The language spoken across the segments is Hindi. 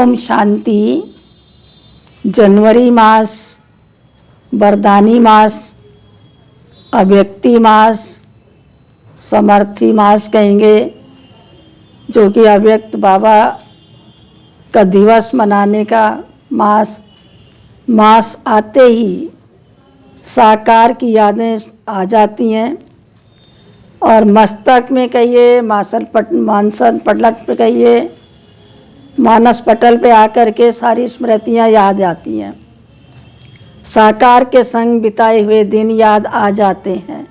ओम शांति। जनवरी मास, वरदानी मास, अव्यक्ति मास, समर्थी मास कहेंगे, जो कि अव्यक्त बाबा का दिवस मनाने का मास आते ही साकार की यादें आ जाती हैं और मस्तक में कहिए, मानसन पटल पे कहिए, मानस पटल पे आकर के सारी स्मृतियाँ याद आती हैं। साकार के संग बिताए हुए दिन याद आ जाते हैं।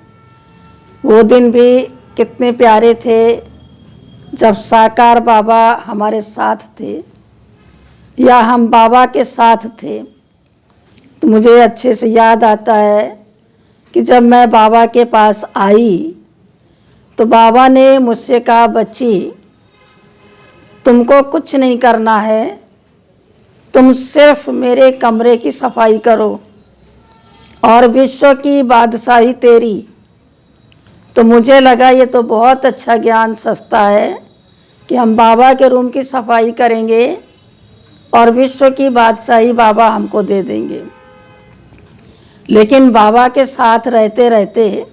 वो दिन भी कितने प्यारे थे जब साकार बाबा हमारे साथ थे या हम बाबा के साथ थे। तो मुझे अच्छे से याद आता है कि जब मैं बाबा के पास आई तो बाबा ने मुझसे कहा, बच्ची तुमको कुछ नहीं करना है, तुम सिर्फ मेरे कमरे की सफाई करो और विश्व की बादशाही तेरी। तो मुझे लगा ये तो बहुत अच्छा ज्ञान सस्ता है कि हम बाबा के रूम की सफाई करेंगे और विश्व की बादशाही बाबा हमको दे देंगे। लेकिन बाबा के साथ रहते रहते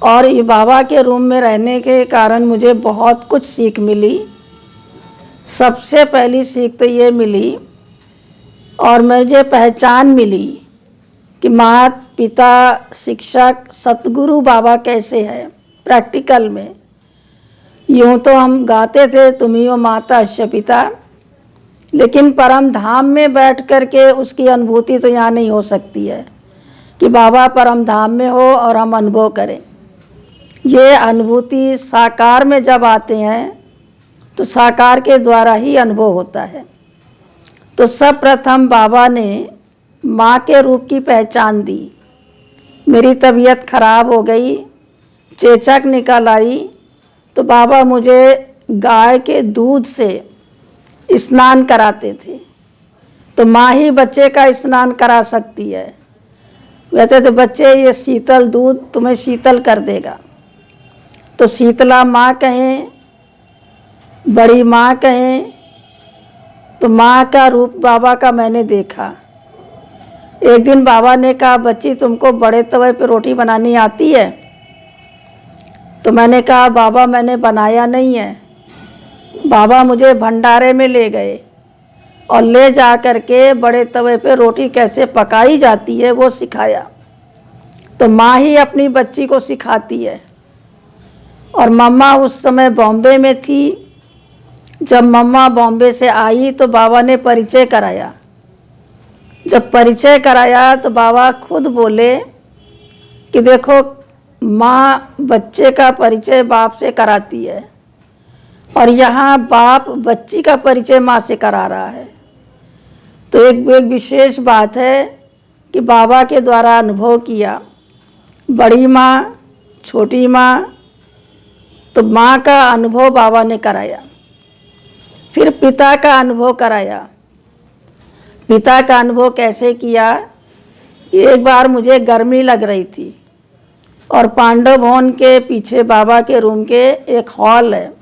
और ये बाबा के रूम में रहने के कारण मुझे बहुत कुछ सीख मिली। सबसे पहली सीख तो ये मिली और मुझे पहचान मिली कि माता पिता शिक्षक सतगुरु बाबा कैसे है प्रैक्टिकल में। यूँ तो हम गाते थे, तुम ही हो माता अश्य पिता, लेकिन परम धाम में बैठ कर के उसकी अनुभूति तो यहाँ नहीं हो सकती है कि बाबा परम धाम में हो और हम अनुभव करें। ये अनुभूति साकार में जब आते हैं तो साकार के द्वारा ही अनुभव होता है। तो सब प्रथम बाबा ने माँ के रूप की पहचान दी। मेरी तबीयत खराब हो गई, चेचक निकल आई, तो बाबा मुझे गाय के दूध से स्नान कराते थे। तो माँ ही बच्चे का स्नान करा सकती है। कहते थे, बच्चे ये शीतल दूध तुम्हें शीतल कर देगा। तो शीतला माँ कहें, बड़ी माँ कहें, तो माँ का रूप बाबा का मैंने देखा। एक दिन बाबा ने कहा, बच्ची तुमको बड़े तवे पे रोटी बनानी आती है? तो मैंने कहा, बाबा मैंने बनाया नहीं है। बाबा मुझे भंडारे में ले गए और ले जा कर के बड़े तवे पे रोटी कैसे पकाई जाती है वो सिखाया। तो माँ ही अपनी बच्ची को सिखाती है। और मम्मा उस समय बॉम्बे में थी। जब मम्मा बॉम्बे से आई तो बाबा ने परिचय कराया। जब परिचय कराया तो बाबा खुद बोले कि देखो, माँ बच्चे का परिचय बाप से कराती है और यहाँ बाप बच्ची का परिचय माँ से करा रहा है। तो एक विशेष बात है कि बाबा के द्वारा अनुभव किया। बड़ी माँ, छोटी माँ, तो माँ का अनुभव बाबा ने कराया। फिर पिता का अनुभव कराया। पिता का अनुभव कैसे किया कि एक बार मुझे गर्मी लग रही थी और पांडव भवन के पीछे बाबा के रूम के एक हॉल है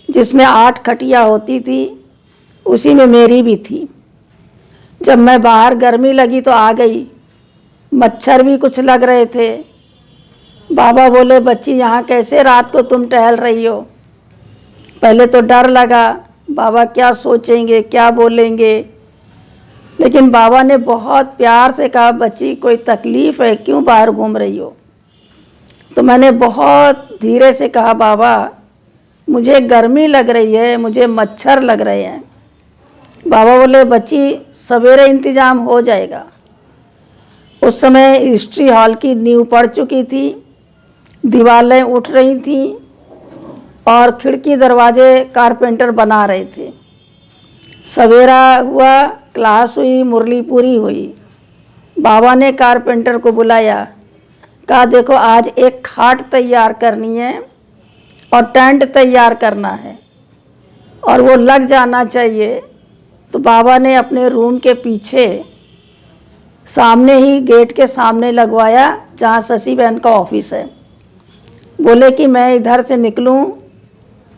जिसमें 8 खटिया होती थी, उसी में मेरी भी थी। जब मैं बाहर गर्मी लगी तो आ गई। मच्छर भी कुछ लग रहे थे। बाबा बोले, बच्ची यहाँ कैसे रात को तुम टहल रही हो? पहले तो डर लगा, बाबा क्या सोचेंगे, क्या बोलेंगे। लेकिन बाबा ने बहुत प्यार से कहा, बच्ची कोई तकलीफ़ है, क्यों बाहर घूम रही हो? तो मैंने बहुत धीरे से कहा, बाबा मुझे गर्मी लग रही है, मुझे मच्छर लग रहे हैं। बाबा बोले, बच्ची सवेरे इंतज़ाम हो जाएगा। उस समय हिस्ट्री हॉल की नींव पड़ चुकी थी, दीवारें उठ रही थीं और खिड़की दरवाजे कारपेंटर बना रहे थे। सवेरा हुआ, क्लास हुई, मुरली पूरी हुई। बाबा ने कारपेंटर को बुलाया, कहा देखो आज एक खाट तैयार करनी है और टेंट तैयार करना है और वो लग जाना चाहिए। तो बाबा ने अपने रूम के पीछे सामने ही गेट के सामने लगवाया जहाँ शशि बहन का ऑफिस है। बोले कि मैं इधर से निकलूं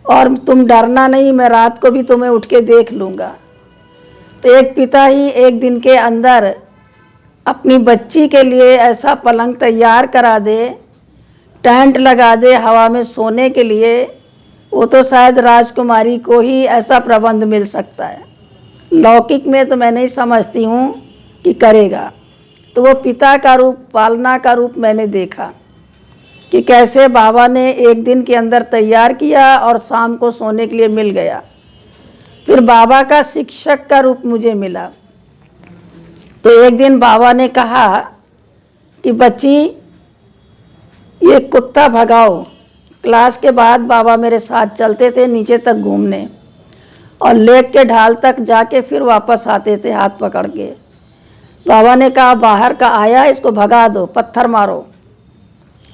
और तुम डरना नहीं, मैं रात को भी तुम्हें उठ के देख लूँगा। तो एक पिता ही एक दिन के अंदर अपनी बच्ची के लिए ऐसा पलंग तैयार करा दे, टेंट लगा दे हवा में सोने के लिए, वो तो शायद राजकुमारी को ही ऐसा प्रबंध मिल सकता है। लौकिक में तो मैं नहीं समझती हूँ कि करेगा। तो वो पिता का रूप, पालना का रूप मैंने देखा कि कैसे बाबा ने एक दिन के अंदर तैयार किया और शाम को सोने के लिए मिल गया। फिर बाबा का शिक्षक का रूप मुझे मिला। तो एक दिन बाबा ने कहा कि बच्ची ये कुत्ता भगाओ। क्लास के बाद बाबा मेरे साथ चलते थे नीचे तक घूमने और लेक के ढाल तक जाके फिर वापस आते थे हाथ पकड़ के। बाबा ने कहा बाहर का आया, इसको भगा दो, पत्थर मारो।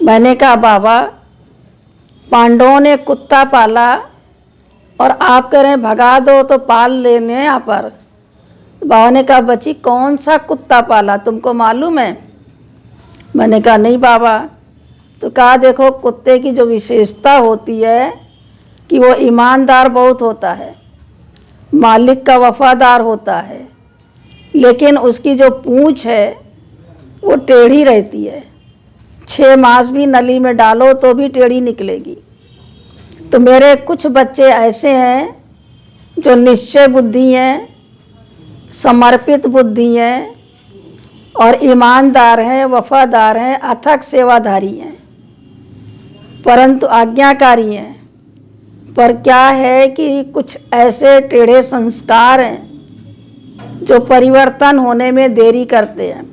मैंने कहा बाबा पांडवों ने कुत्ता पाला और आप कह रहे हैं भगा दो, तो पाल लेने यहाँ पर। बाबा ने कहा बच्ची कौन सा कुत्ता पाला, तुमको मालूम है? मैंने कहा नहीं बाबा। तो कहा देखो कुत्ते की जो विशेषता होती है कि वो ईमानदार बहुत होता है, मालिक का वफादार होता है, लेकिन उसकी जो पूंछ है वो टेढ़ी रहती है। 6 मास भी नली में डालो तो भी टेढ़ी निकलेगी। तो मेरे कुछ बच्चे ऐसे हैं जो निश्चय बुद्धि हैं, समर्पित बुद्धि हैं और ईमानदार हैं, वफादार हैं, अथक सेवाधारी हैं, परंतु आज्ञाकारी हैं। पर क्या है कि कुछ ऐसे टेढ़े संस्कार हैं जो परिवर्तन होने में देरी करते हैं।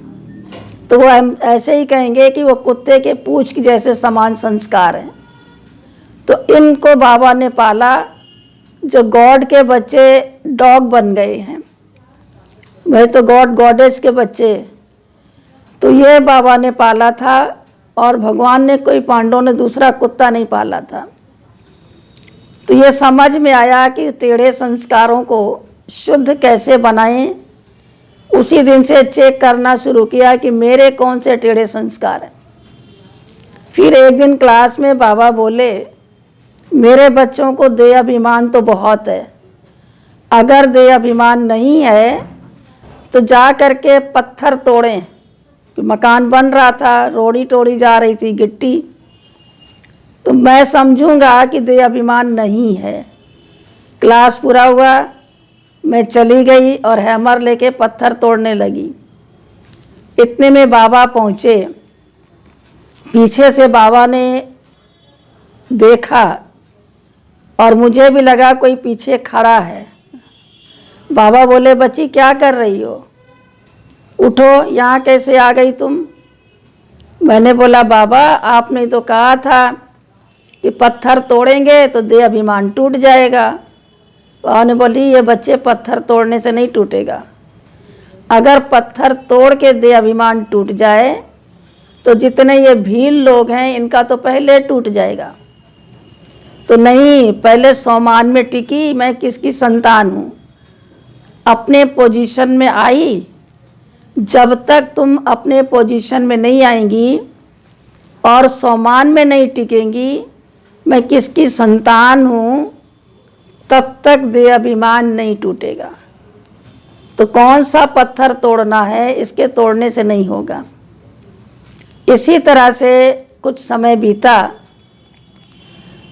तो वो हम ऐसे ही कहेंगे कि वो कुत्ते के पूंछ के जैसे समान संस्कार हैं। तो इनको बाबा ने पाला, जो गॉड के बच्चे डॉग बन गए हैं, वही तो गॉड गॉडेस के बच्चे। तो ये बाबा ने पाला था और भगवान ने, कोई पांडवों ने दूसरा कुत्ता नहीं पाला था। तो ये समझ में आया कि टेढ़े संस्कारों को शुद्ध कैसे बनाएं। उसी दिन से चेक करना शुरू किया कि मेरे कौन से टेढ़े संस्कार हैं। फिर एक दिन क्लास में बाबा बोले मेरे बच्चों को देह अभिमान तो बहुत है, अगर देह अभिमान नहीं है तो जा कर के पत्थर तोड़ें। मकान बन रहा था, रोड़ी टोड़ी जा रही थी गिट्टी, तो मैं समझूंगा कि देह अभिमान नहीं है। क्लास पूरा हुआ, मैं चली गई और हैमर लेके पत्थर तोड़ने लगी। इतने में बाबा पहुँचे। पीछे से बाबा ने देखा और मुझे भी लगा कोई पीछे खड़ा है। बाबा बोले बच्ची क्या कर रही हो, उठो, यहाँ कैसे आ गई तुम? मैंने बोला बाबा आपने तो कहा था कि पत्थर तोड़ेंगे तो देह अभिमान टूट जाएगा। बाबा ने बोली ये बच्चे पत्थर तोड़ने से नहीं टूटेगा। अगर पत्थर तोड़ के देह अभिमान टूट जाए तो जितने ये भील लोग हैं इनका तो पहले टूट जाएगा। तो नहीं, पहले सोमान में टिकी, मैं किसकी संतान हूँ, अपने पोजीशन में आई। जब तक तुम अपने पोजीशन में नहीं आएंगी और सोमान में नहीं टिकेंगी मैं किसकी संतान हूँ, तब तक देह अभिमान नहीं टूटेगा। तो कौन सा पत्थर तोड़ना है, इसके तोड़ने से नहीं होगा। इसी तरह से कुछ समय बीता।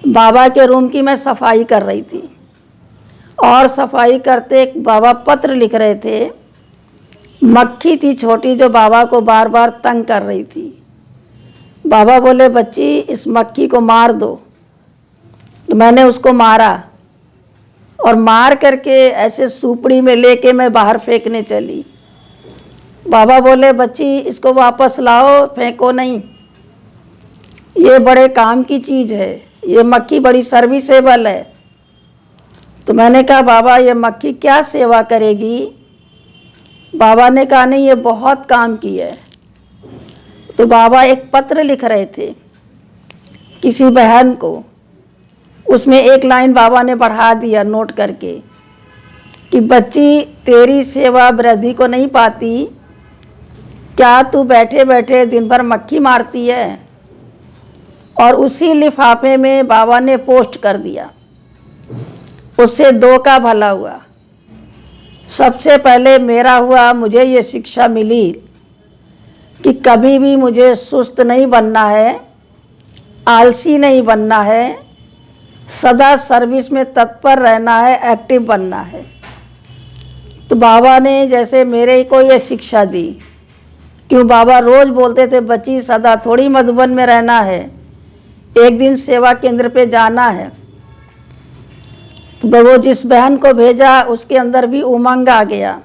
बाबा के रूम की मैं सफाई कर रही थी और सफाई करते एक बाबा पत्र लिख रहे थे। मक्खी थी छोटी जो बाबा को बार बार तंग कर रही थी। बाबा बोले बच्ची इस मक्खी को मार दो। तो मैंने उसको मारा और मार करके ऐसे सुपड़ी में लेके मैं बाहर फेंकने चली। बाबा बोले बच्ची इसको वापस लाओ, फेंको नहीं, ये बड़े काम की चीज़ है, ये मक्खी बड़ी सर्विसेबल है। तो मैंने कहा बाबा ये मक्खी क्या सेवा करेगी? बाबा ने कहा नहीं ये बहुत काम की है। तो बाबा एक पत्र लिख रहे थे किसी बहन को, उसमें एक लाइन बाबा ने बढ़ा दिया नोट करके कि बच्ची तेरी सेवा वृद्धि को नहीं पाती, क्या तू बैठे बैठे दिन भर मक्खी मारती है? और उसी लिफाफे में बाबा ने पोस्ट कर दिया। उससे 2 का भला हुआ। सबसे पहले मेरा हुआ, मुझे ये शिक्षा मिली कि कभी भी मुझे सुस्त नहीं बनना है, आलसी नहीं बनना है, सदा सर्विस में तत्पर रहना है, एक्टिव बनना है। तो बाबा ने जैसे मेरे को ये शिक्षा दी। क्यों बाबा रोज़ बोलते थे, बच्ची सदा थोड़ी मधुबन में रहना है, एक दिन सेवा केंद्र पे जाना है। तो वो जिस बहन को भेजा उसके अंदर भी उमंग आ गया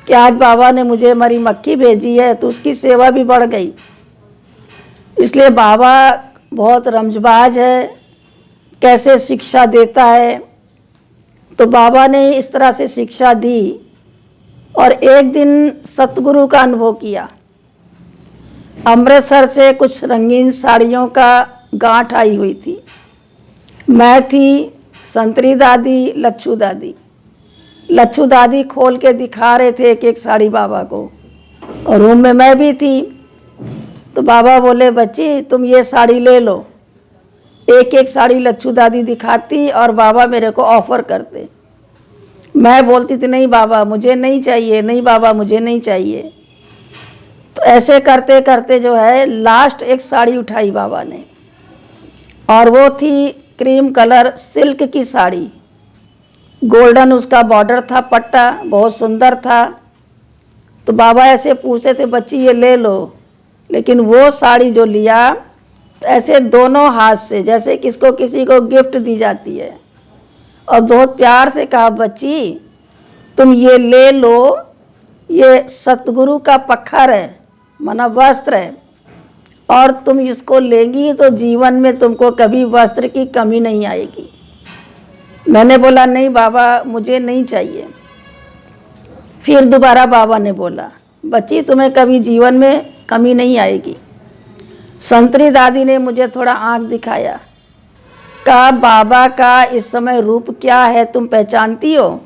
कि आज बाबा ने मुझे मरी मक्खी भेजी है, तो उसकी सेवा भी बढ़ गई। इसलिए बाबा बहुत रमजबाज है, कैसे शिक्षा देता है। तो बाबा ने इस तरह से शिक्षा दी और एक दिन सतगुरु का अनुभव किया। अमृतसर से कुछ रंगीन साड़ियों का गांठ आई हुई थी। मैं थी, संतरी दादी, लच्छू दादी। लच्छू दादी खोल के दिखा रहे थे एक एक साड़ी बाबा को, और रूम में मैं भी थी। तो बाबा बोले, बच्ची तुम ये साड़ी ले लो। एक एक साड़ी लच्छू दादी दिखाती और बाबा मेरे को ऑफ़र करते। मैं बोलती थी, नहीं बाबा मुझे नहीं चाहिए, नहीं बाबा मुझे नहीं चाहिए। तो ऐसे करते करते जो है लास्ट एक साड़ी उठाई बाबा ने, और वो थी क्रीम कलर सिल्क की साड़ी, गोल्डन उसका बॉर्डर था, पट्टा बहुत सुंदर था। तो बाबा ऐसे पूछते थे, बच्ची ये ले लो। लेकिन वो साड़ी जो लिया तो ऐसे दोनों हाथ से, जैसे किसको किसी को गिफ्ट दी जाती है, और बहुत प्यार से कहा, बच्ची तुम ये ले लो, ये सतगुरु का पत्थर है, माना वस्त्र है, और तुम इसको लेंगी तो जीवन में तुमको कभी वस्त्र की कमी नहीं आएगी। मैंने बोला, नहीं बाबा मुझे नहीं चाहिए। फिर दोबारा बाबा ने बोला, बच्ची तुम्हें कभी जीवन में कमी नहीं आएगी। संतरी दादी ने मुझे थोड़ा आंख दिखाया, कहा बाबा का इस समय रूप क्या है तुम पहचानती हो?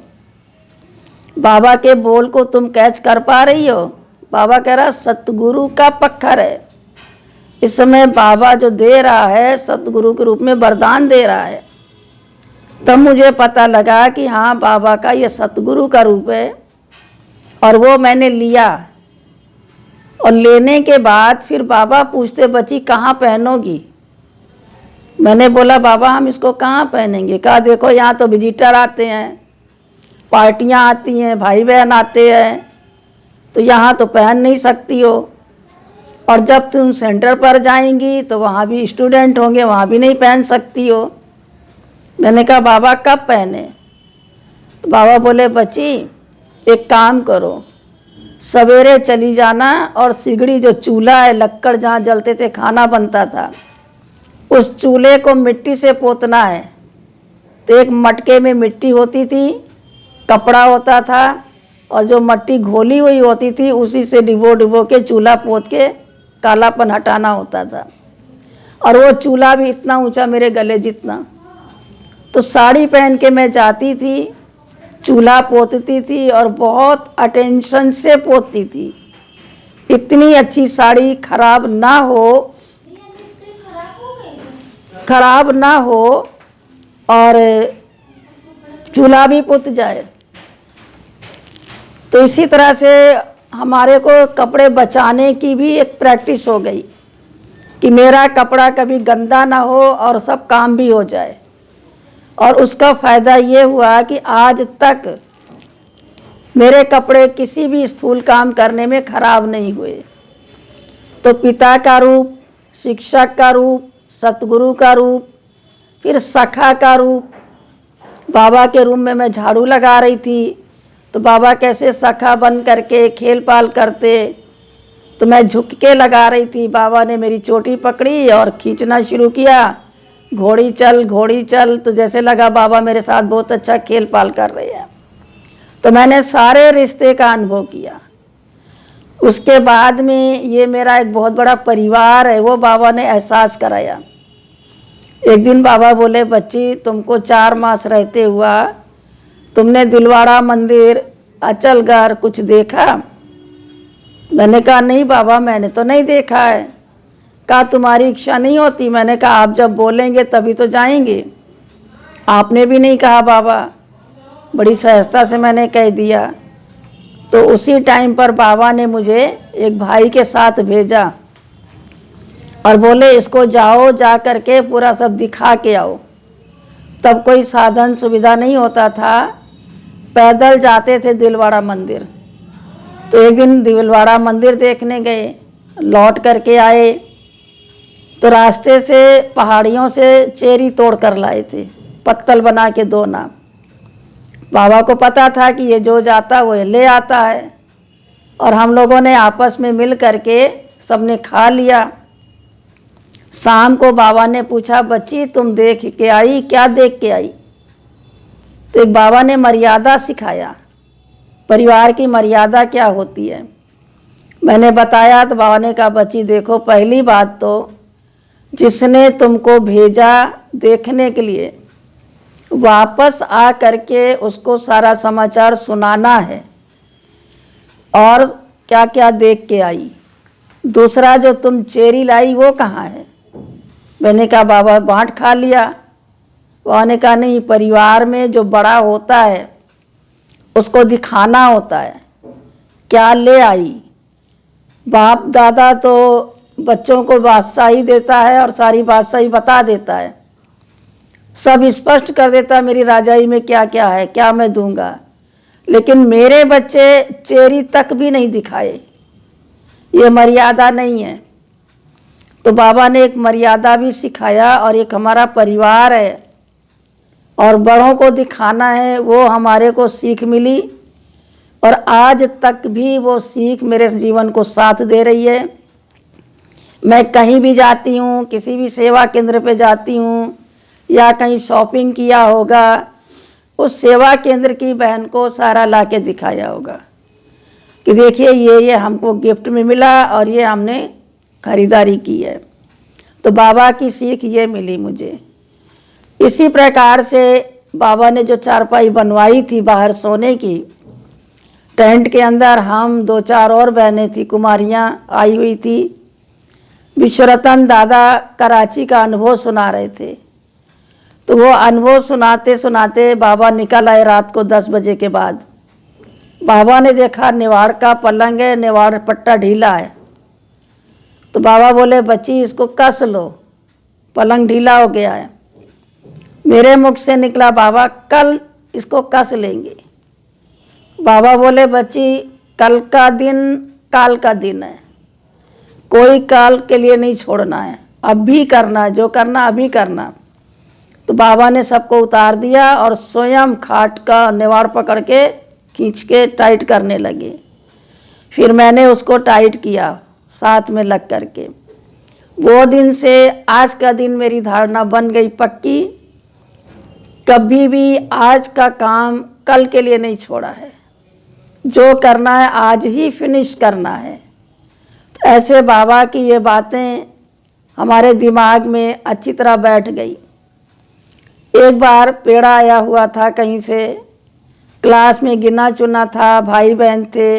बाबा के बोल को तुम कैच कर पा रही हो? बाबा कह रहा सतगुरु का पत्थर है। इस समय बाबा जो दे रहा है सतगुरु के रूप में वरदान दे रहा है। तब मुझे पता लगा कि हाँ बाबा का ये सतगुरु का रूप है, और वो मैंने लिया। और लेने के बाद फिर बाबा पूछते, बच्ची कहाँ पहनोगी? मैंने बोला, बाबा हम इसको कहाँ पहनेंगे? कहा देखो यहाँ तो विजिटर आते हैं, पार्टियाँ आती हैं, भाई बहन आते हैं, तो यहाँ तो पहन नहीं सकती हो। और जब तुम सेंटर पर जाएंगी तो वहाँ भी स्टूडेंट होंगे, वहाँ भी नहीं पहन सकती हो। मैंने कहा बाबा कब पहने? तो बाबा बोले, बच्ची एक काम करो, सवेरे चली जाना और सिगड़ी जो चूल्हा है, लक्कड़ जहाँ जलते थे, खाना बनता था, उस चूल्हे को मिट्टी से पोतना है। तो एक मटके में मिट्टी होती थी, कपड़ा होता था, और जो मट्टी घोली हुई होती थी उसी से डिबो डिबो के चूल्हा पोत के कालापन हटाना होता था। और वो चूल्हा भी इतना ऊंचा, मेरे गले जितना। तो साड़ी पहन के मैं जाती थी, चूल्हा पोतती थी और बहुत अटेंशन से पोतती थी। इतनी अच्छी साड़ी खराब ना हो और चूल्हा भी पुत जाए। तो इसी तरह से हमारे को कपड़े बचाने की भी एक प्रैक्टिस हो गई कि मेरा कपड़ा कभी गंदा ना हो और सब काम भी हो जाए। और उसका फ़ायदा ये हुआ कि आज तक मेरे कपड़े किसी भी स्थूल काम करने में खराब नहीं हुए। तो पिता का रूप, शिक्षक का रूप, सतगुरु का रूप, फिर सखा का रूप। बाबा के रूम में मैं झाड़ू लगा रही थी, तो बाबा कैसे सखा बन करके खेल पाल करते, तो मैं झुक के लगा रही थी। बाबा ने मेरी चोटी पकड़ी और खींचना शुरू किया, घोड़ी चल घोड़ी चल। तो जैसे लगा बाबा मेरे साथ बहुत अच्छा खेल पाल कर रहे हैं। तो मैंने सारे रिश्ते का अनुभव किया। उसके बाद में ये मेरा एक बहुत बड़ा परिवार है, वो बाबा ने एहसास कराया। एक दिन बाबा बोले, बच्ची तुमको 4 मास रहते हुआ तुमने दिलवाड़ा मंदिर, अचलगढ़ कुछ देखा? मैंने कहा नहीं बाबा मैंने तो नहीं देखा है। कहा तुम्हारी इच्छा नहीं होती? मैंने कहा आप जब बोलेंगे तभी तो जाएंगे। आपने भी नहीं कहा बाबा। बड़ी सहजता से मैंने कह दिया। तो उसी टाइम पर बाबा ने मुझे एक भाई के साथ भेजा और बोले इसको जाओ, जा कर के पूरा सब दिखा के आओ। तब कोई साधन सुविधा नहीं होता था, पैदल जाते थे दिलवाड़ा मंदिर। तो एक दिन दिलवाड़ा मंदिर देखने गए, लौट करके आए तो रास्ते से पहाड़ियों से चेरी तोड़ कर लाए थे, पत्तल बना के 2 नाव। बाबा को पता था कि ये जो जाता वो ले आता है, और हम लोगों ने आपस में मिल करके सबने खा लिया। शाम को बाबा ने पूछा, बच्ची तुम देख के आई, क्या देख के आई? तो एक बाबा ने मर्यादा सिखाया, परिवार की मर्यादा क्या होती है। मैंने बताया तो बाबा ने कहा, बच्ची देखो, पहली बात तो जिसने तुमको भेजा देखने के लिए, वापस आ करके उसको सारा समाचार सुनाना है और क्या क्या देख के आई। दूसरा, जो तुम चेरी लाई वो कहाँ है? मैंने कहा बाबा बांट खा लिया। बाबा ने कहा नहीं, परिवार में जो बड़ा होता है उसको दिखाना होता है क्या ले आई। बाप दादा तो बच्चों को बादशाही देता है और सारी बादशाही बता देता है, सब स्पष्ट कर देता है मेरी राजाई में क्या क्या है, क्या मैं दूंगा। लेकिन मेरे बच्चे चेरी तक भी नहीं दिखाए, ये मर्यादा नहीं है। तो बाबा ने एक मर्यादा भी सिखाया, और एक हमारा परिवार है और बड़ों को दिखाना है, वो हमारे को सीख मिली और आज तक भी वो सीख मेरे जीवन को साथ दे रही है। मैं कहीं भी जाती हूँ, किसी भी सेवा केंद्र पे जाती हूँ या कहीं शॉपिंग किया होगा, उस सेवा केंद्र की बहन को सारा ला के दिखाया होगा कि देखिए ये हमको गिफ्ट में मिला और ये हमने खरीदारी की है। तो बाबा की सीख ये मिली मुझे। इसी प्रकार से बाबा ने जो चारपाई बनवाई थी बाहर सोने की, टेंट के अंदर हम 2-4 और बहनें थी, कुमारियाँ आई हुई थी। विश्वरतन दादा कराची का अनुभव सुना रहे थे, तो वो अनुभव सुनाते सुनाते बाबा निकल आए रात को 10 बजे के बाद। बाबा ने देखा निवाड़ का पलंग है, निवाड़ पट्टा ढीला है। तो बाबा बोले, बच्ची इसको कस लो, पलंग ढीला हो गया है। मेरे मुख से निकला, बाबा कल इसको कस लेंगे। बाबा बोले, बच्ची कल का दिन काल का दिन है, कोई काल के लिए नहीं छोड़ना है, अभी करना, जो करना अभी करना। तो बाबा ने सबको उतार दिया और स्वयं खाट का निवाड़ पकड़ के खींच के टाइट करने लगे। फिर मैंने उसको टाइट किया साथ में लग करके। वो दिन से आज का दिन मेरी धारणा बन गई पक्की, कभी भी आज का काम कल के लिए नहीं छोड़ा है, जो करना है आज ही फिनिश करना है। तो ऐसे बाबा की ये बातें हमारे दिमाग में अच्छी तरह बैठ गई। एक बार पेड़ा आया हुआ था कहीं से, क्लास में गिना चुना था, भाई बहन थे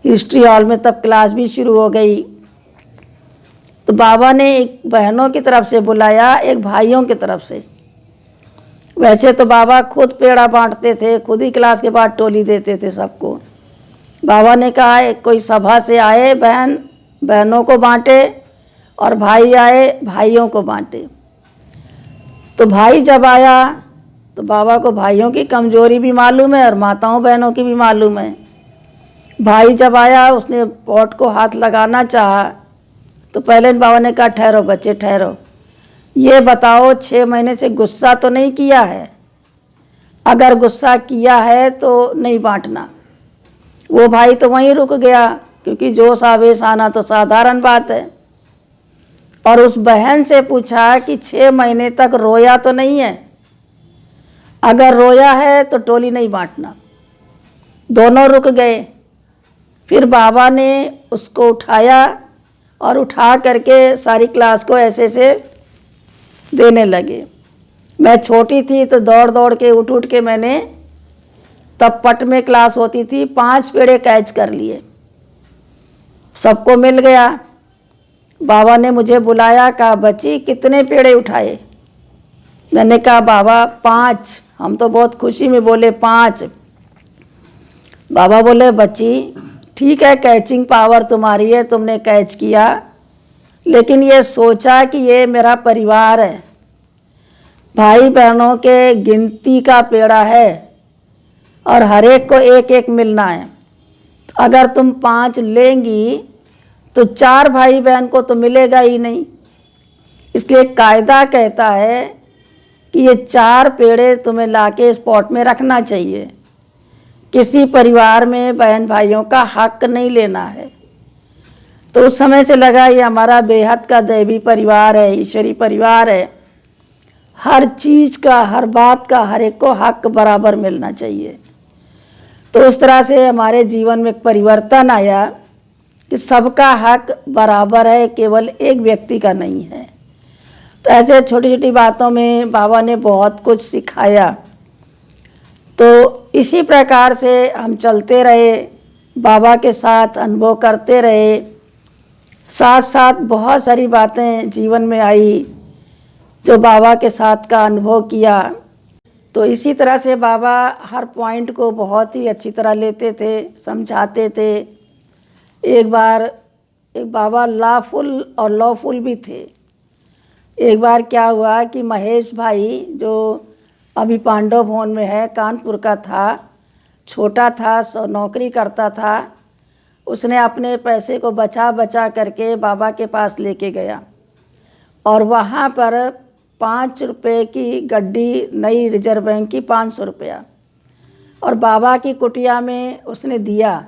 हिस्ट्री हॉल में, तब क्लास भी शुरू हो गई। तो बाबा ने एक बहनों की तरफ से बुलाया, एक भाइयों की तरफ से। वैसे तो बाबा खुद पेड़ा बांटते थे, खुद ही क्लास के बाद टोली देते थे सबको। बाबा ने कहा कोई सभा से आए बहन, बहनों को बांटे, और भाई आए, भाइयों को बांटे। तो भाई जब आया तो बाबा को भाइयों की कमजोरी भी मालूम है और माताओं बहनों की भी मालूम है। भाई जब आया उसने पॉट को हाथ लगाना चाहा, तो पहले बाबा ने कहा, ठहरो बच्चे ठहरो, ये बताओ 6 महीने से गुस्सा तो नहीं किया है? अगर गुस्सा किया है तो नहीं बांटना। वो भाई तो वहीं रुक गया, क्योंकि जोश आवेश आना तो साधारण बात है। और उस बहन से पूछा कि 6 महीने तक रोया तो नहीं है? अगर रोया है तो टोली नहीं बांटना। दोनों रुक गए। फिर बाबा ने उसको उठाया और उठा करके सारी क्लास को ऐसे से देने लगे। मैं छोटी थी तो दौड़ दौड़ के उठ उठ के मैंने, तब पट में क्लास होती थी, 5 पेड़े कैच कर लिए, सबको मिल गया। बाबा ने मुझे बुलाया, कहा बच्ची कितने पेड़े उठाए? मैंने कहा बाबा 5, हम तो बहुत खुशी में बोले 5। बाबा बोले बच्ची ठीक है, कैचिंग पावर तुम्हारी है, तुमने कैच किया, लेकिन ये सोचा कि ये मेरा परिवार है, भाई बहनों के गिनती का पेड़ा है और हर एक को एक एक मिलना है। अगर तुम 5 लेंगी तो 4 भाई बहन को तो मिलेगा ही नहीं। इसलिए कायदा कहता है कि ये 4 पेड़े तुम्हें लाके स्पॉट में रखना चाहिए। किसी परिवार में बहन भाइयों का हक नहीं लेना है। तो उस समय से लगा ये हमारा बेहद का दैवी परिवार है, ईश्वरी परिवार है। हर चीज़ का, हर बात का हर एक को हक बराबर मिलना चाहिए। तो उस तरह से हमारे जीवन में एक परिवर्तन आया कि सबका हक बराबर है, केवल एक व्यक्ति का नहीं है। तो ऐसे छोटी छोटी बातों में बाबा ने बहुत कुछ सिखाया। तो इसी प्रकार से हम चलते रहे, बाबा के साथ अनुभव करते रहे। साथ साथ बहुत सारी बातें जीवन में आई जो बाबा के साथ का अनुभव किया। तो इसी तरह से बाबा हर पॉइंट को बहुत ही अच्छी तरह लेते थे, समझाते थे। एक बार एक बाबा लाफुल और लॉफुल भी थे। एक बार क्या हुआ कि महेश भाई जो अभी पांडव भवन में है, कानपुर का था, छोटा था, नौकरी करता था। उसने अपने पैसे को बचा बचा करके बाबा के पास लेके गया और वहाँ पर 5 रुपये की गड्डी, नई रिजर्व बैंक की, 500 रुपया, और बाबा की कुटिया में उसने दिया।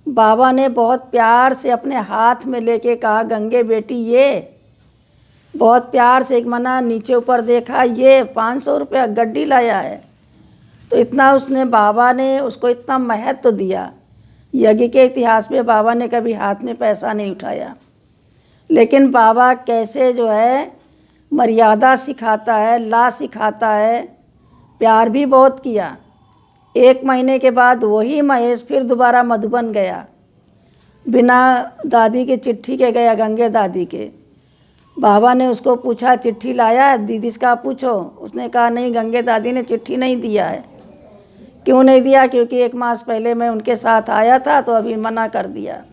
बाबा ने बहुत प्यार से अपने हाथ में लेके कहा, गंगे बेटी ये, बहुत प्यार से एक मना नीचे ऊपर देखा, ये 500 रुपया गड्डी लाया है। तो इतना उसने, बाबा ने उसको इतना महत्व दिया। यज्ञ के इतिहास में बाबा ने कभी हाथ में पैसा नहीं उठाया, लेकिन बाबा कैसे जो है मर्यादा सिखाता है, ला सिखाता है, प्यार भी बहुत किया। 1 महीने के बाद वही महेश फिर दोबारा मधुबन गया, बिना दादी की चिट्ठी के गया, गंगे दादी के। बाबा ने उसको पूछा, चिट्ठी लाया दीदी से, कहा पूछो। उसने कहा नहीं, गंगे दादी ने चिट्ठी नहीं दिया है। क्यों नहीं दिया? क्योंकि 1 मास पहले मैं उनके साथ आया था, तो अभी मना कर दिया।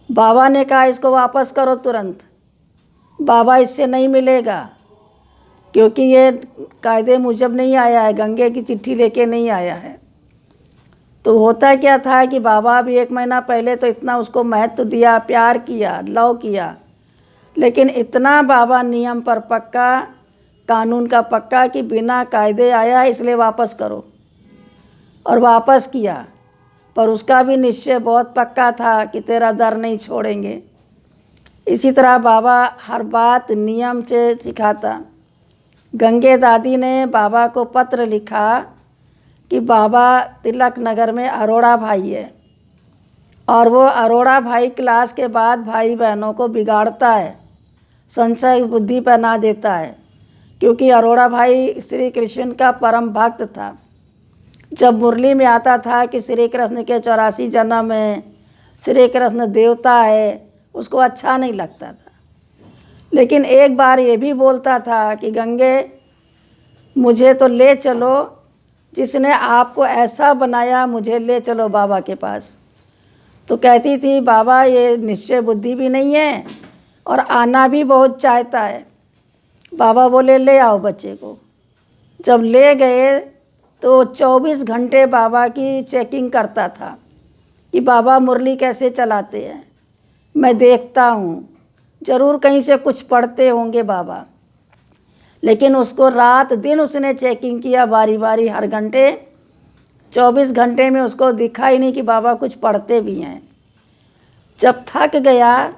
बाबा ने कहा इसको वापस करो तुरंत, बाबा इससे नहीं मिलेगा, क्योंकि ये कायदे मुजब नहीं आया है, गंगे की चिट्ठी लेके नहीं आया है। तो होता क्या था कि बाबा भी 1 महीना पहले तो इतना उसको महत्व दिया, प्यार किया, लव किया, लेकिन इतना बाबा नियम पर पक्का, कानून का पक्का कि बिना कायदे आया इसलिए वापस करो, और वापस किया। पर उसका भी निश्चय बहुत पक्का था कि तेरा दर नहीं छोड़ेंगे। इसी तरह बाबा हर बात नियम से सिखाता। गंगे दादी ने बाबा को पत्र लिखा कि बाबा तिलक नगर में अरोड़ा भाई है, और वो अरोड़ा भाई क्लास के बाद भाई बहनों को बिगाड़ता है, संशय बुद्धि पर ना देता है, क्योंकि अरोड़ा भाई श्री कृष्ण का परम भक्त था। जब मुरली में आता था कि श्री कृष्ण के 84 जन्म हैं, श्री कृष्ण देवता है, उसको अच्छा नहीं लगता था। लेकिन एक बार ये भी बोलता था कि गंगे मुझे तो ले चलो, जिसने आपको ऐसा बनाया मुझे ले चलो बाबा के पास। तो कहती थी बाबा ये निश्चय बुद्धि भी नहीं है और आना भी बहुत चाहता है। बाबा बोले ले आओ बच्चे को। जब ले गए तो 24 घंटे बाबा की चेकिंग करता था कि बाबा मुरली कैसे चलाते हैं। मैं देखता हूँ, ज़रूर कहीं से कुछ पढ़ते होंगे बाबा। लेकिन उसको रात दिन उसने चेकिंग किया, बारी बारी, हर घंटे, 24 घंटे में उसको दिखा ही नहीं कि बाबा कुछ पढ़ते भी हैं। जब थक गया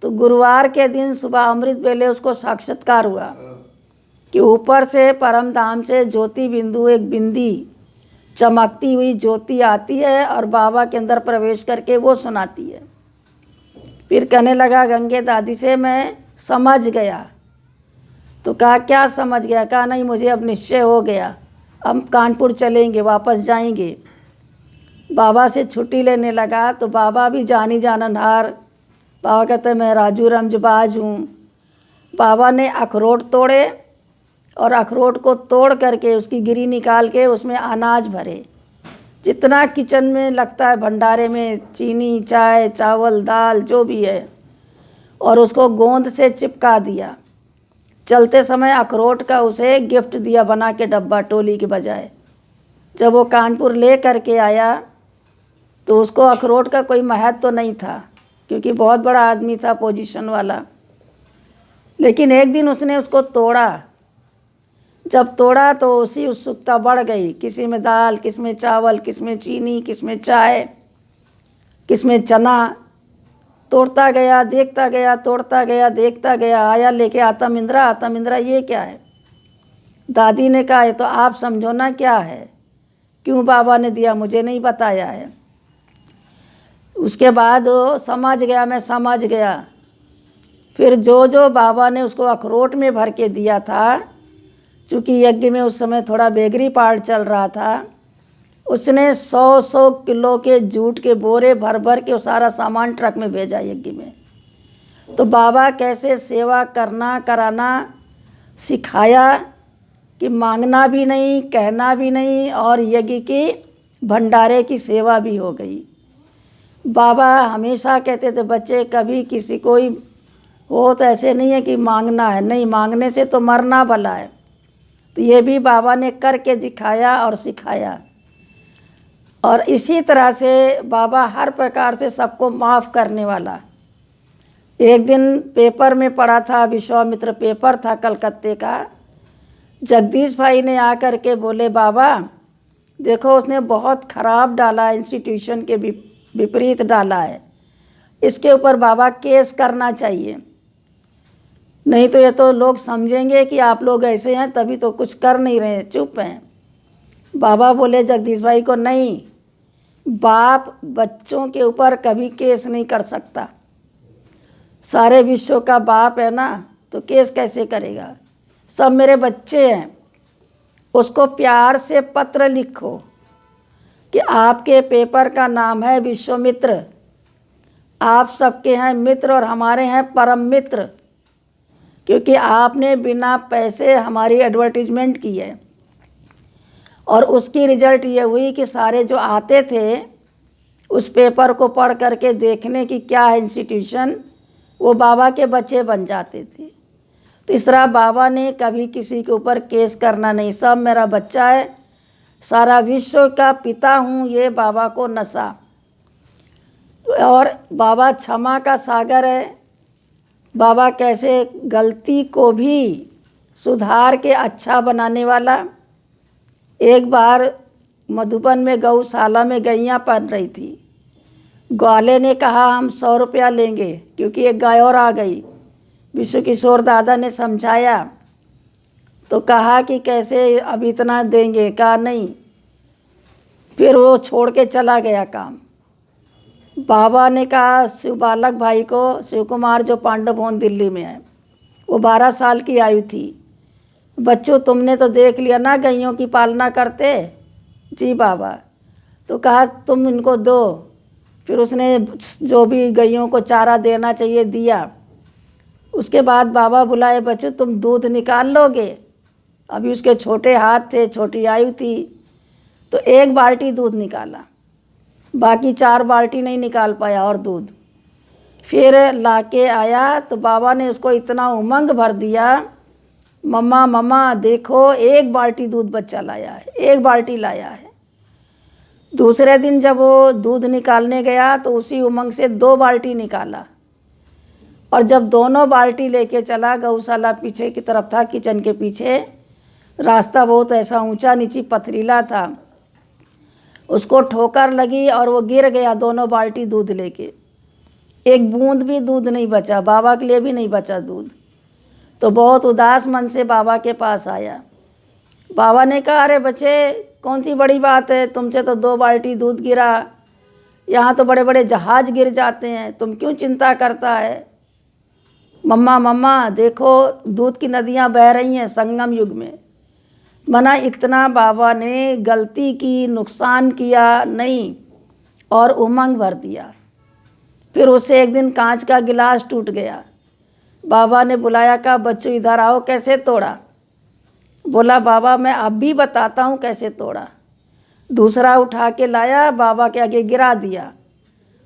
तो गुरुवार के दिन सुबह अमृत वेले उसको साक्षात्कार हुआ कि ऊपर से परम धाम से ज्योति बिंदु, एक बिंदी चमकती हुई ज्योति आती है और बाबा के अंदर प्रवेश करके वो सुनाती है। फिर कहने लगा गंगे दादी से, मैं समझ गया। तो कहा क्या समझ गया? कहा नहीं, मुझे अब निश्चय हो गया, हम कानपुर चलेंगे, वापस जाएंगे। बाबा से छुट्टी लेने लगा तो बाबा भी जानी जाननहार। बाबा कहते मैं राजू रमजबाज हूँ। बाबा ने अखरोट तोड़े और अखरोट को तोड़ करके उसकी गिरी निकाल के उसमें अनाज भरे, जितना किचन में लगता है भंडारे में, चीनी, चाय, चावल, दाल जो भी है, और उसको गोंद से चिपका दिया। चलते समय अखरोट का उसे गिफ्ट दिया बना के डब्बा, टोली के बजाय। जब वो कानपुर ले करके आया तो उसको अखरोट का कोई महत्व तो नहीं था, क्योंकि बहुत बड़ा आदमी था, पोजीशन वाला। लेकिन एक दिन उसने उसको तोड़ा। जब तोड़ा तो उसी उत्सुकता बढ़ गई, किसी में दाल, किस में चावल, किस में चीनी, किस में चाय, किस में चना। तोड़ता गया, देखता गया, तोड़ता गया, देखता गया। आया लेके आतम इंद्रा, आतम इंद्रा ये क्या है? दादी ने कहा ये तो आप समझो ना क्या है, क्यों बाबा ने दिया, मुझे नहीं बताया है। उसके बाद वो समझ गया, मैं समझ गया। फिर जो जो बाबा ने उसको अखरोट में भर के दिया था, चूँकि यज्ञ में उस समय थोड़ा बेगरी पार्ट चल रहा था, उसने 100-100 किलो के जूट के बोरे भर भर के वो सारा सामान ट्रक में भेजा यज्ञ में। तो बाबा कैसे सेवा करना कराना सिखाया कि मांगना भी नहीं, कहना भी नहीं, और यज्ञ की भंडारे की सेवा भी हो गई। बाबा हमेशा कहते थे बच्चे कभी किसी कोई हो तो ऐसे नहीं है कि मांगना है, नहीं, मांगने से तो मरना भला है। तो ये भी बाबा ने करके दिखाया और सिखाया। और इसी तरह से बाबा हर प्रकार से सबको माफ़ करने वाला। एक दिन पेपर में पढ़ा था, विश्वामित्र पेपर था कलकत्ते का, जगदीश भाई ने आकर के बोले बाबा देखो उसने बहुत ख़राब डाला है, इंस्टीट्यूशन के विपरीत डाला है, इसके ऊपर बाबा केस करना चाहिए, नहीं तो ये तो लोग समझेंगे कि आप लोग ऐसे हैं, तभी तो कुछ कर नहीं रहे, चुप हैं। बाबा बोले जगदीश भाई को, नहीं, बाप बच्चों के ऊपर कभी केस नहीं कर सकता, सारे विश्व का बाप है ना, तो केस कैसे करेगा, सब मेरे बच्चे हैं। उसको प्यार से पत्र लिखो कि आपके पेपर का नाम है विश्वामित्र, आप सबके हैं मित्र और हमारे हैं परम मित्र, क्योंकि आपने बिना पैसे हमारी एडवर्टीजमेंट की है। और उसकी रिजल्ट ये हुई कि सारे जो आते थे उस पेपर को पढ़ करके देखने की क्या है इंस्टीट्यूशन, वो बाबा के बच्चे बन जाते थे। तो इस तरह बाबा ने कभी किसी के ऊपर केस करना नहीं, सब मेरा बच्चा है, सारा विश्व का पिता हूँ, ये बाबा को नशा। और बाबा क्षमा का सागर है। बाबा कैसे गलती को भी सुधार के अच्छा बनाने वाला। एक बार मधुबन में गौशाला में गैयाँ पन रही थी, ग्वाले ने कहा हम 100 रुपया लेंगे, क्योंकि एक गाय और आ गई। विश्व किशोर दादा ने समझाया तो कहा कि कैसे अब इतना देंगे, कहा नहीं। फिर वो छोड़ के चला गया काम। बाबा ने कहा शिव बालक भाई को, शिव कुमार जो पांडव भवन दिल्ली में है, वो 12 साल की आयु थी, बच्चों तुमने तो देख लिया ना गैयों की पालना करते। जी बाबा। तो कहा तुम इनको दो। फिर उसने जो भी गैयों को चारा देना चाहिए दिया। उसके बाद बाबा बुलाए, बच्चों तुम दूध निकाल लोगे। अभी उसके छोटे हाथ थे, छोटी आयु थी, तो 1 बाल्टी दूध निकाला, बाकी 4 बाल्टी नहीं निकाल पाया और दूध। फिर लाके आया तो बाबा ने उसको इतना उमंग भर दिया, मम्मा मम्मा देखो 1 बाल्टी दूध बच्चा लाया है, 1 बाल्टी लाया है। दूसरे दिन जब वो दूध निकालने गया तो उसी उमंग से 2 बाल्टी निकाला। और जब दोनों बाल्टी लेके चला, गौशाला पीछे की तरफ था, किचन के पीछे, रास्ता बहुत ऐसा ऊंचा नीची पथरीला था, उसको ठोकर लगी और वो गिर गया दोनों बाल्टी दूध लेके। एक बूंद भी दूध नहीं बचा, बाबा के लिए भी नहीं बचा दूध। तो बहुत उदास मन से बाबा के पास आया। बाबा ने कहा अरे बच्चे कौन सी बड़ी बात है, तुमसे तो 2 बाल्टी दूध गिरा, यहाँ तो बड़े बड़े जहाज गिर जाते हैं, तुम क्यों चिंता करता है। मम्मा मम्मा देखो दूध की नदियाँ बह रही हैं संगम युग में। मना इतना बाबा ने गलती की, नुकसान किया नहीं, और उमंग भर दिया। फिर उससे एक दिन कांच का गिलास टूट गया। बाबा ने बुलाया, कहा बच्चों इधर आओ, कैसे तोड़ा। बोला बाबा मैं अब भी बताता हूँ कैसे तोड़ा। दूसरा उठा के लाया, बाबा के आगे गिरा दिया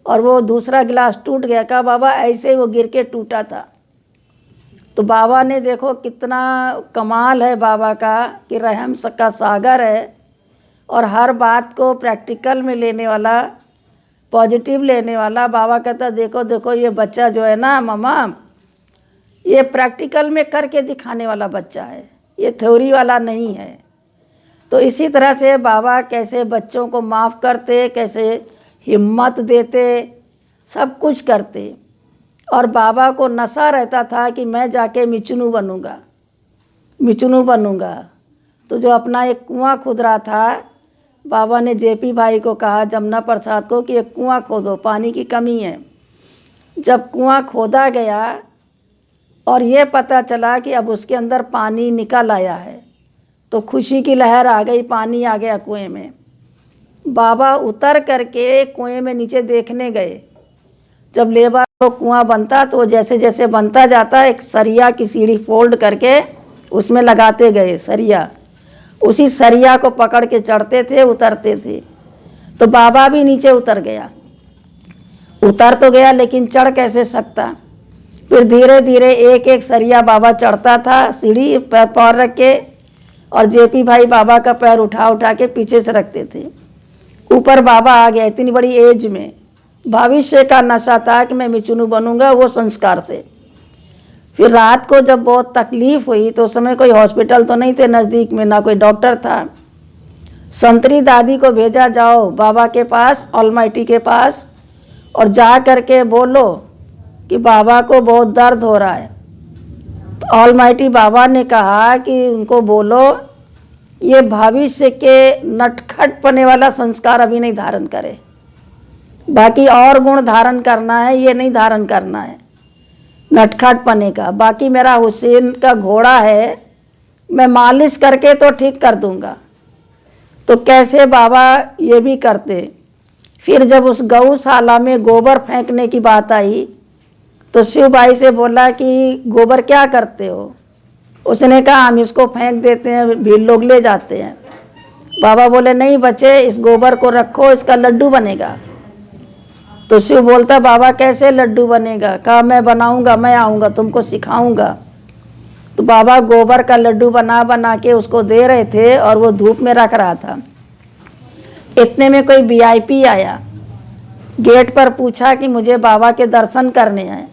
और वो दूसरा गिलास टूट गया। कहा बाबा ऐसे ही वो गिर के टूटा था। तो बाबा ने देखो कितना कमाल है बाबा का कि रहम का सागर है और हर बात को प्रैक्टिकल में लेने वाला, पॉजिटिव लेने वाला। बाबा कहता देखो देखो ये बच्चा जो है ना मम्मा, ये प्रैक्टिकल में करके दिखाने वाला बच्चा है, ये थ्योरी वाला नहीं है। तो इसी तरह से बाबा कैसे बच्चों को माफ़ करते, कैसे हिम्मत देते, सब कुछ करते। और बाबा को नशा रहता था कि मैं जाके मिचनू बनूंगा, मिचनू बनूंगा। तो जो अपना एक कुआं खुद रहा था, बाबा ने जेपी भाई को कहा, जमुना प्रसाद को, कि एक कुआं खोदो, पानी की कमी है। जब कुआं खोदा गया और ये पता चला कि अब उसके अंदर पानी निकल आया है, तो खुशी की लहर आ गई, पानी आ गया कुएं में। बाबा उतर करके कुएं में नीचे देखने गए। जब लेबर को कुआं बनता तो वो जैसे जैसे बनता जाता, एक सरिया की सीढ़ी फोल्ड करके उसमें लगाते गए सरिया। उसी सरिया को पकड़ के चढ़ते थे, उतरते थे। तो बाबा भी नीचे उतर गया, उतर तो गया लेकिन चढ़ कैसे सकता। फिर धीरे धीरे एक एक सरिया बाबा चढ़ता था, सीढ़ी पैर रख के, और जेपी भाई बाबा का पैर उठा उठा के पीछे से रखते थे। ऊपर बाबा आ गया इतनी बड़ी एज में। भविष्य का नशा था कि मैं मिचुनू बनूंगा, वो संस्कार से। फिर रात को जब बहुत तकलीफ हुई तो उस समय कोई हॉस्पिटल तो नहीं थे नज़दीक में, ना कोई डॉक्टर था। संतरी दादी को भेजा, जाओ बाबा के पास, ऑलमाइटी के पास, और जा करके बोलो कि बाबा को बहुत दर्द हो रहा है। तो ऑलमाइटी बाबा ने कहा कि उनको बोलो ये भविष्य के नटखट पने वाला संस्कार अभी नहीं धारण करे, बाकी और गुण धारण करना है, ये नहीं धारण करना है नटखट पने का। बाकी मेरा हुसैन का घोड़ा है, मैं मालिश करके तो ठीक कर दूंगा। तो कैसे बाबा ये भी करते। फिर जब उस गौशाला में गोबर फेंकने की बात आई तो शिव भाई से बोला कि गोबर क्या करते हो। उसने कहा हम इसको फेंक देते हैं, भीड़ लोग ले जाते हैं। बाबा बोले नहीं बच्चे, इस गोबर को रखो, इसका लड्डू बनेगा। तो शिव बोलता बाबा कैसे लड्डू बनेगा। कहा मैं बनाऊंगा, मैं आऊँगा, तुमको सिखाऊंगा। तो बाबा गोबर का लड्डू बना बना के उसको दे रहे थे और वो धूप में रख रहा था। इतने में कोई वीआईपी आया, गेट पर पूछा कि मुझे बाबा के दर्शन करने हैं।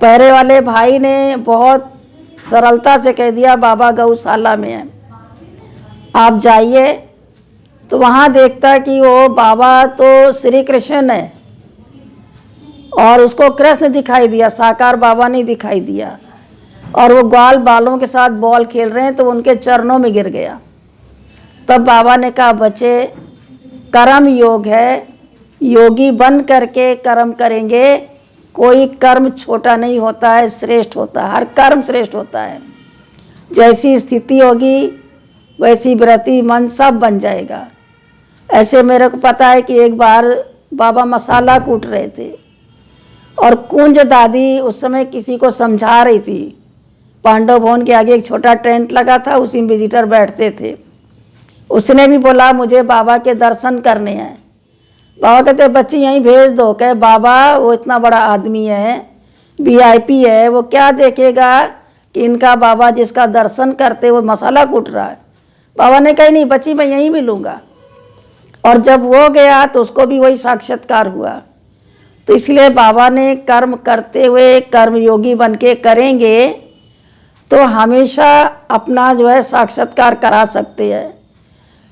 पहरे वाले भाई ने बहुत सरलता से कह दिया बाबा गौशाला में है, आप जाइए। तो वहाँ देखता कि वो बाबा तो श्री कृष्ण है और उसको कृष्ण दिखाई दिया, साकार बाबा नहीं दिखाई दिया। और वो ग्वाल बालों के साथ बॉल खेल रहे हैं तो उनके चरणों में गिर गया। तब बाबा ने कहा बच्चे कर्म योग है, योगी बन करके कर्म करेंगे, कोई कर्म छोटा नहीं होता है, श्रेष्ठ होता है, हर कर्म श्रेष्ठ होता है। जैसी स्थिति होगी वैसी व्रति मन सब बन जाएगा। ऐसे मेरे को पता है कि एक बार बाबा मसाला कूट रहे थे और कुंज दादी उस समय किसी को समझा रही थी। पांडव भवन के आगे एक छोटा टेंट लगा था, उसी में विजिटर बैठते थे। उसने भी बोला मुझे बाबा के दर्शन करने हैं। बाबा कहते बच्ची यहीं भेज दो। कहे बाबा वो इतना बड़ा आदमी है, वीआईपी है, वो क्या देखेगा कि इनका बाबा जिसका दर्शन करते वो मसाला कूट रहा है। बाबा ने कही नहीं बच्ची मैं यहीं मिलूँगा। और जब वो गया तो उसको भी वही साक्षात्कार हुआ। तो इसलिए बाबा ने कर्म करते हुए कर्मयोगी बन के करेंगे तो हमेशा अपना जो है साक्षात्कार करा सकते हैं।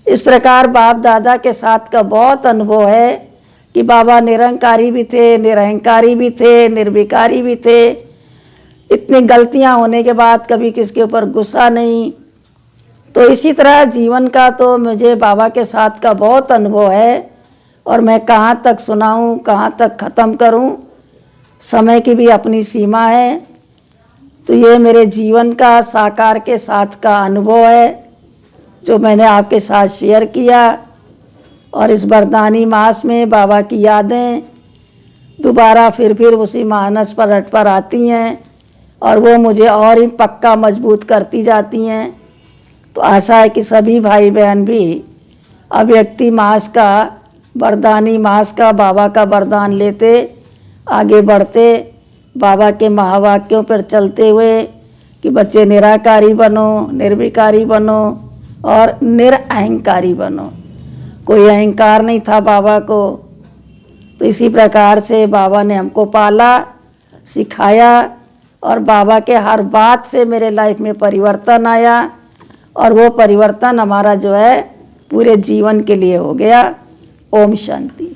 इस प्रकार बाप दादा के साथ का बहुत अनुभव है कि बाबा निरंकारी भी थे, निरहंकारी भी थे, निर्विकारी भी थे। इतनी गलतियां होने के बाद कभी किसके ऊपर गुस्सा नहीं। तो इसी तरह जीवन का तो मुझे बाबा के साथ का बहुत अनुभव है और मैं कहाँ तक सुनाऊँ, कहाँ तक ख़त्म करूँ, समय की भी अपनी सीमा है। तो ये मेरे जीवन का साकार के साथ का अनुभव है जो मैंने आपके साथ शेयर किया। और इस वरदानी मास में बाबा की यादें दोबारा फिर उसी मानस पर रट पर आती हैं और वो मुझे और ही पक्का मजबूत करती जाती हैं। तो आशा है कि सभी भाई बहन भी अव्यक्ति मास का, वरदानी मास का, बाबा का वरदान लेते आगे बढ़ते, बाबा के महावाक्यों पर चलते हुए कि बच्चे निराकारी बनो, निर्विकारी बनो और निरअहंकारी बनो। कोई अहंकार नहीं था बाबा को। तो इसी प्रकार से बाबा ने हमको पाला, सिखाया और बाबा के हर बात से मेरे लाइफ में परिवर्तन आया और वो परिवर्तन हमारा जो है पूरे जीवन के लिए हो गया। ओम शांति।